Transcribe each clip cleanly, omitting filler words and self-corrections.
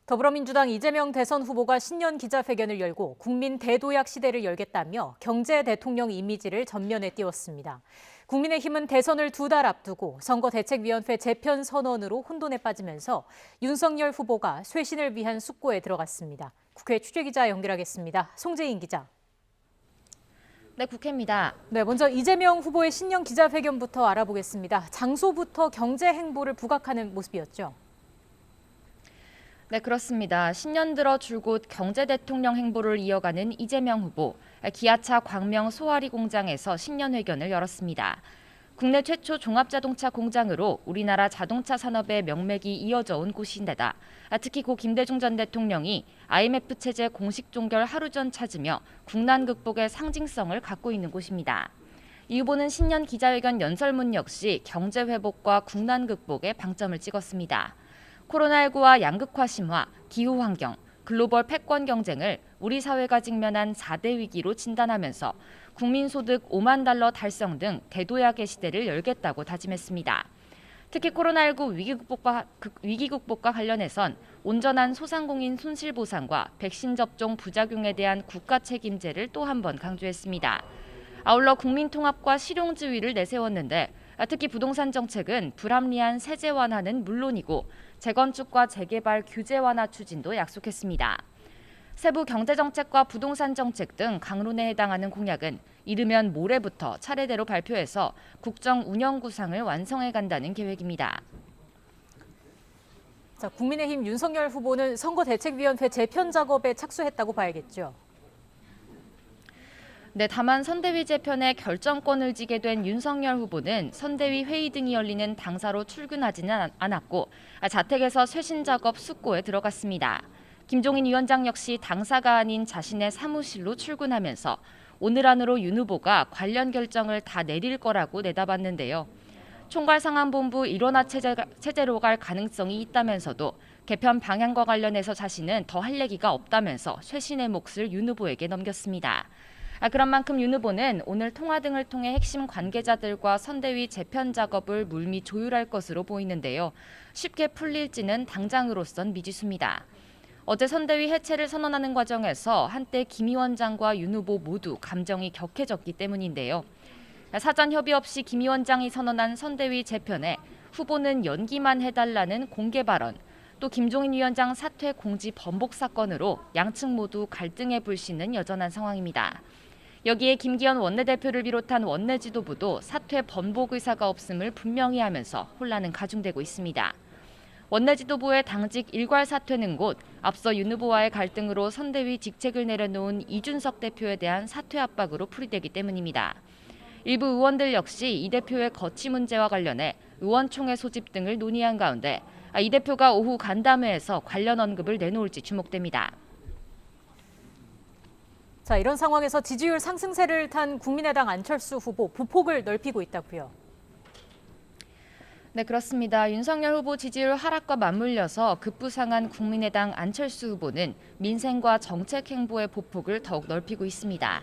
더불어민주당 이재명 대선 후보가 신년 기자회견을 열고 국민 대도약 시대를 열겠다며 경제 대통령 이미지를 전면에 띄웠습니다. 국민의힘은 대선을 2달 앞두고 선거대책위원회 재편 선언으로 혼돈에 빠지면서 윤석열 후보가 쇄신을 위한 숙고에 들어갔습니다. 국회 취재기자 연결하겠습니다. 송재인 기자. 네, 국회입니다. 먼저 이재명 후보의 신년 기자회견부터 알아보겠습니다. 장소부터 경제 행보를 부각하는 모습이었죠. 네, 그렇습니다. 신년 들어 줄곧 경제 대통령 행보를 이어가는 이재명 후보, 기아차 광명 소화리 공장에서 신년 회견을 열었습니다. 국내 최초 종합자동차 공장으로 우리나라 자동차 산업의 명맥이 이어져 온 곳인데다 특히 고 김대중 전 대통령이 IMF 체제 공식 종결 하루 전 찾으며 국난 극복의 상징성을 갖고 있는 곳입니다. 이 후보는 신년 기자회견 연설문 역시 경제 회복과 국난 극복에 방점을 찍었습니다. 코로나19와 양극화 심화, 기후환경, 글로벌 패권 경쟁을 우리 사회가 직면한 4대 위기로 진단하면서 국민소득 5만 달러 달성 등 대도약의 시대를 열겠다고 다짐했습니다. 특히 코로나19 위기 극복과 관련해선 온전한 소상공인 손실보상과 백신 접종 부작용에 대한 국가 책임제를 또 한 번 강조했습니다. 아울러 국민통합과 실용주의를 내세웠는데 특히 부동산 정책은 불합리한 세제 완화는 물론이고 재건축과 재개발 규제 완화 추진도 약속했습니다. 세부 경제정책과 부동산 정책 등 강론에 해당하는 공약은 이르면 모레부터 차례대로 발표해서 국정 운영 구상을 완성해 간다는 계획입니다. 국민의힘 윤석열 후보는 선거대책위원회 재편 작업에 착수했다고 봐야겠죠. 네, 다만 선대위 재편에 결정권을 쥐게 된 윤석열 후보는 선대위 회의 등이 열리는 당사로 출근하지는 않았고 자택에서 쇄신 작업 숙고에 들어갔습니다. 김종인 위원장 역시 당사가 아닌 자신의 사무실로 출근하면서 오늘 안으로 윤 후보가 관련 결정을 다 내릴 거라고 내다봤는데요. 총괄상황본부 일원화 체제로 갈 가능성이 있다면서도 개편 방향과 관련해서 자신은 더 할 얘기가 없다면서 쇄신의 몫을 윤 후보에게 넘겼습니다. 그런 만큼 윤 후보는 오늘 통화 등을 통해 핵심 관계자들과 선대위 재편 작업을 물미 조율할 것으로 보이는데요. 쉽게 풀릴지는 당장으로선 미지수입니다. 어제 선대위 해체를 선언하는 과정에서 한때 김 위원장과 윤 후보 모두 감정이 격해졌기 때문인데요. 사전 협의 없이 김 위원장이 선언한 선대위 재편에 후보는 연기만 해달라는 공개 발언, 또 김종인 위원장 사퇴 공지 번복 사건으로 양측 모두 갈등의 불씨는 여전한 상황입니다. 여기에 김기현 원내대표를 비롯한 원내 지도부도 사퇴 번복 의사가 없음을 분명히 하면서 혼란은 가중되고 있습니다. 원내 지도부의 당직 일괄 사퇴는 곧 앞서 윤 후보와의 갈등으로 선대위 직책을 내려놓은 이준석 대표에 대한 사퇴 압박으로 풀이되기 때문입니다. 일부 의원들 역시 이 대표의 거취 문제와 관련해 의원총회 소집 등을 논의한 가운데 이 대표가 오후 간담회에서 관련 언급을 내놓을지 주목됩니다. 이런 상황에서 지지율 상승세를 탄 국민의당 안철수 후보 보폭을 넓히고 있다고요. 네, 그렇습니다. 윤석열 후보 지지율 하락과 맞물려서 급부상한 국민의당 안철수 후보는 민생과 정책 행보의 보폭을 더욱 넓히고 있습니다.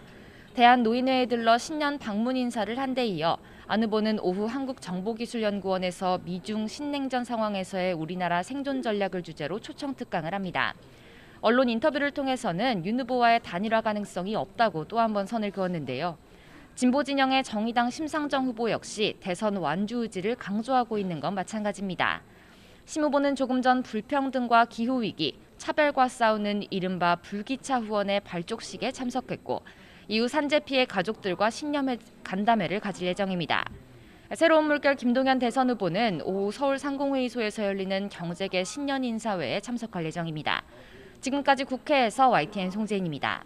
대한노인회에 들러 신년 방문 인사를 한 데 이어 안 후보는 오후 한국정보기술연구원에서 미중 신냉전 상황에서의 우리나라 생존 전략을 주제로 초청 특강을 합니다. 언론 인터뷰를 통해서는 윤 후보와의 단일화 가능성이 없다고 또 한 번 선을 그었는데요. 진보 진영의 정의당 심상정 후보 역시 대선 완주 의지를 강조하고 있는 건 마찬가지입니다. 심 후보는 조금 전 불평등과 기후위기, 차별과 싸우는 이른바 불기차 후원의 발족식에 참석했고 이후 산재 피해 가족들과 신년 간담회를 가질 예정입니다. 새로운 물결 김동연 대선 후보는 오후 서울 상공회의소에서 열리는 경제계 신년 인사회에 참석할 예정입니다. 지금까지 국회에서 YTN 송재인입니다.